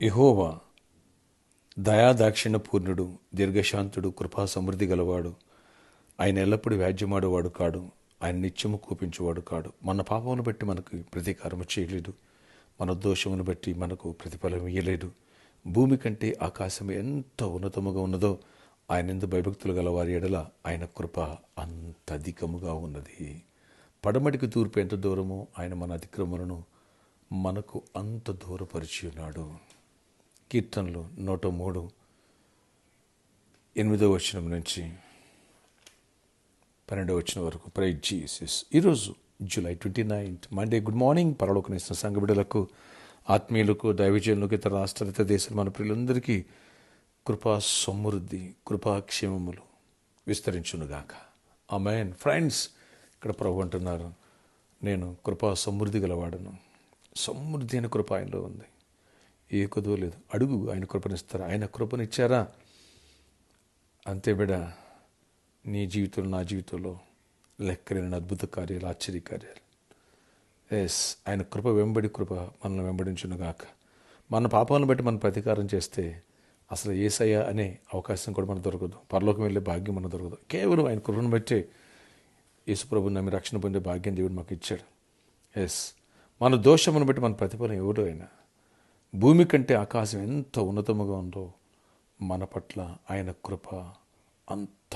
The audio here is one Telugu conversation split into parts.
యెహోవా దయాదాక్షిణ్య పూర్ణుడు, దీర్ఘశాంతుడు, కృపా సమృద్ధి గలవాడు. ఆయన ఎల్లప్పుడూ వ్యాజ్యమాడేవాడు కాడు. ఆయన నిత్యము కోపించేవాడు కాడు. మన పాపమును బట్టి మనకు ప్రతీకారము చేయలేడు. మన దోషమును బట్టి మనకు ప్రతిఫలం ఇయ్యలేడు. భూమి కంటే ఆకాశం ఎంత ఉన్నతముగా ఉన్నదో ఆయన ఎందు భయభక్తులు గల వారి ఎడల ఆయన కృప అంత అధికముగా ఉన్నది. పడమటికి తూర్పు ఎంత దూరమో ఆయన మన అతిక్రమలను మనకు అంత దూరపరిచి ఉన్నాడు. కీర్తనలు 103 8వ వచనం నుంచి 12వ వచనం వరకు. Praise Jesus. ఈరోజు జూలై 29 మండే. Good morning. పరలోకనిస్తున్న సంఘ బిడ్డలకు, ఆత్మీయులకు, దైవజనులకు, ఇతర రాష్ట్రాలు, ఇతర దేశాలు, మన ప్రియులందరికీ కృపా సమృద్ధి, కృపాక్షేమములు విస్తరించునుగాక. ఆమేన్. ఫ్రెండ్స్, ఇక్కడ ప్రభు అంటున్నారు, నేను కృపా సమృద్ధి గలవాడను. సమృద్ధి అయిన కృప ఆయనలో ఉంది. ఏ కొదువ లేదు. అడుగు, ఆయన కృపనిస్తారా? ఆయన కృపనిచ్చారా? అంతే బిడ, నీ జీవితంలో, నా జీవితంలో లెక్కలేని అద్భుత కార్యాలు, ఆశ్చర్య కార్యాలు. ఆయన కృప వెంబడి కృప మనల్ని వెంబడించునుగాక. మన పాపాలను బట్టి మనం ప్రతీకారం చేస్తే అసలు యేసయ్య అనే అవకాశం కూడా మనకు దొరకదు. పరలోకం వెళ్ళే భాగ్యం మనకు దొరకదు. కేవలం ఆయన కృపను బట్టే యేసుప్రభుని నమ్మి రక్షణ పొందే భాగ్యం దేవుడు మాకు ఇచ్చాడు. మన దోషమును బట్టి మన ప్రతిఫలం ఎవరు అయినా. భూమి కంటే ఆకాశం ఎంత ఉన్నతముగా ఉందో మన పట్ల ఆయన కృప అంత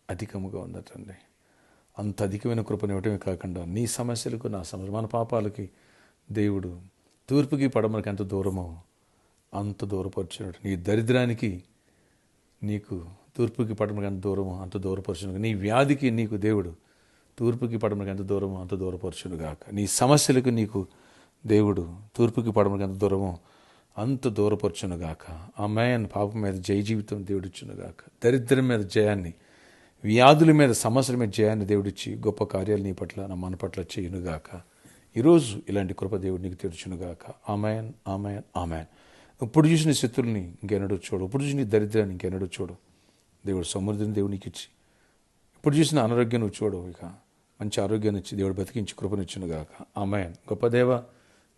అధికముగా ఉందటండి. అంత అధికమైన కృపను ఇవ్వటమే కాకుండా నీ సమస్యలకు, నా సమస్య, మన పాపాలకి దేవుడు తూర్పుకి పడమరకి ఎంత దూరమో అంత దూరపరిచినాడు. నీ దరిద్రానికి నీకు తూర్పుకి పడమరకి ఎంత దూరమో అంత దూరపరిచినాడు. నీ వ్యాధికి నీకు దేవుడు తూర్పుకి పడమరకి ఎంత దూరమో అంత దూరపరచును గాక. నీ సమస్యలకు నీకు దేవుడు తూర్పుకి పడమరకి ఎంత దూరమో అంత దూరపరచును గాక. ఆమేన్. పాపం మీద జయ జీవితం దేవుడిచ్చును గాక. దరిద్రం మీద జయాన్ని, వ్యాధుల మీద, సమస్యల మీద జయాన్ని దేవుడిచ్చి గొప్ప కార్యాలు నీ పట్ల, మన పట్ల చేయునుగాక. ఈరోజు ఇలాంటి కృప దేవుడు నీకు తెరుచునుగాక. ఆమేన్, ఆమేన్, ఆమేన్. ఇప్పుడు చూసిన శత్రుల్ని ఇంకెన్నడూ చూడు. ఇప్పుడు చూసిన దరిద్రాన్ని ఇంకెన్నడూ చూడు. దేవుడు సమృద్ధిని దేవుడు నీకు ఇచ్చి, ఇప్పుడు చూసిన అనారోగ్యం నువ్వు చూడు. ఇక మంచి ఆరోగ్యాన్ని ఇచ్చి దేవుడు బతికించి కృపనిచ్చునుగాక. ఆమేన్. గొప్ప దేవ,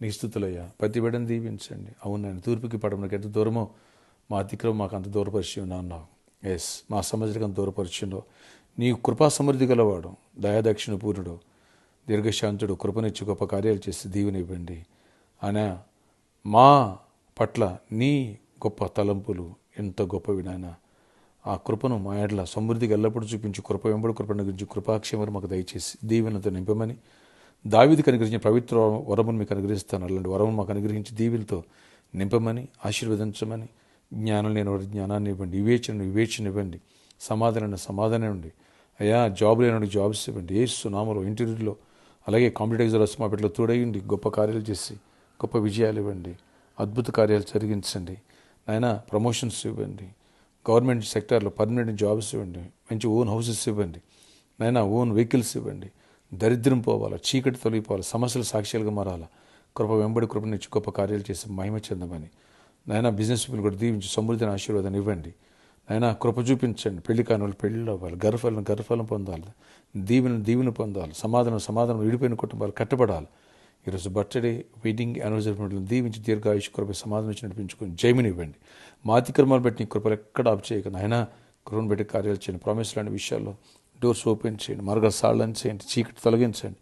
నీ స్తుతులయ్యా. ప్రతి బిడ్డను దీవించండి. అవును, నేను తూర్పుకి పడమరకి ఎంత దూరమో మా అతిక్రమం మాకు అంత దూరపరిచి ఉన్నావు. మా సమస్యలకు అంత దూరపరిచిండో. నీ కృపా సమృద్ధి గలవాడు, దయాదక్షిణ పూర్ణుడు, దీర్ఘశాంతుడు, కృపనిచ్చి గొప్ప కార్యాలు చేసి దీవెనివ్వండి. ఆయన మా పట్ల నీ గొప్ప తలంపులు ఎంత గొప్పవి నాయన. ఆ కృపను మా ఎడల సమృద్ధిగా ఎల్లప్పుడూ చూపించి, కృప వెంబడి కృపను గురించి కృపాక్షేమను మాకు దయచేసి దీవెనతో నింపమని, దావీదుకు అనుగ్రహించిన పవిత్ర వరమును మీకు అనుగ్రహిస్తాను. అలాంటి వరమును మాకు అనుగ్రహించి దీవెలతో నింపమని, ఆశీర్వదించమని, జ్ఞానం లేని వారికి జ్ఞానాన్ని ఇవ్వండి, వివేచన ఇవ్వండి, సమాధానం ఇవ్వండి. అయ్యా, జాబ్ లేని జాబ్స్ ఇవ్వండి. యేసు నామములో ఇంటర్వ్యూలో, అలాగే కాంపిటేటివ్ ఎగ్జామ్స్ మా బిడ్డలో తోడయండి. గొప్ప కార్యాలు చేసి గొప్ప విజయాలు ఇవ్వండి, అద్భుత కార్యాలు జరిగించండి. నాయన ప్రమోషన్స్ ఇవ్వండి, గవర్నమెంట్ సెక్టార్లో పర్మనెంట్ జాబ్స్ ఇవ్వండి, మంచి ఓన్ హౌసెస్ ఇవ్వండి. నాయన ఓన్ వెహికల్స్ ఇవ్వండి. దరిద్రం పోవాలా, చీకటి తొలగిపోవాలి, సమస్యలు సాక్ష్యాలుగా మారాలా. కృప వెంబడి కృపనిచ్చి గొప్ప కార్యాలు చేసి మహిమ చెందమని నాయన బిజినెస్ పీపుల్ కూడా దీవించి సమృద్ధిని ఆశీర్వాదాన్ని ఇవ్వండి. నాయన కృప చూపించండి. పెళ్లి కాని వాళ్ళు పెళ్ళి అవ్వాలి, గర్భఫలం పొందాలి, దీవెన పొందాలి, సమాధానం విడిపోయిన కుటుంబాలు కట్టబడాలి. ఈరోజు బర్త్డే, వెడ్డింగ్, యానివర్సరీ దీవించి దీర్ఘాయుష్ కృప సమాధానం ఇచ్చి నడిపించుకొని జయమిని ఇవ్వండి. మా అతిక్రమాలు బట్టి నీ కృపలు ఎక్కడ ఆపు చేయక నాయన కృపను బట్టి కార్యాలు చేయండి. ప్రామిస్ లాంటి విషయాల్లో డోర్స్ ఓపెన్ చేయండి, మార్గాలు సాళ్ళని చేయండి, చీకటి తొలగించండి,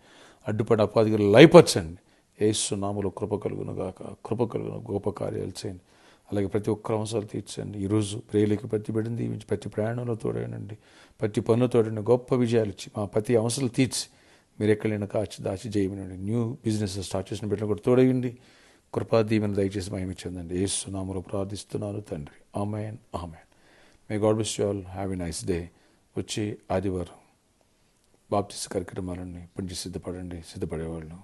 అడ్డుపడి అపాధిగా లయపరచండి. యేసు నామములో కృప కలుగును గాక. గొప్ప కార్యాలు చేయండి. అలాగే ప్రతి ఒక్క అవసరాలు తీర్చండి. ఈరోజు ప్రేయలకి ప్రతి బిడ్డను దీవించి ప్రతి ప్రయాణంలో తోడనండి, ప్రతి పనులు తోడండి, గొప్ప విజయాలు ఇచ్చి మా ప్రతి అవసరాలు తీర్చి మీరు ఎక్కడైనా దాచి చేయమనండి. న్యూ బిజినెస్ స్టార్ట్ చేసిన బిడ్డలు కూడా తోడయండి. కృపా దీవెన దయచేసి మహిమ చెందండి. యేసు నామములో ప్రార్థిస్తున్నాను తండ్రి. ఆమేన్, ఆమేన్. May God bless you all. Have a nice day. వచ్చే ఆదివారం బాప్టిస్ట్ కార్యక్రమాలన్నీ ఇప్పటి నుంచి సిద్ధపడేవాళ్ళు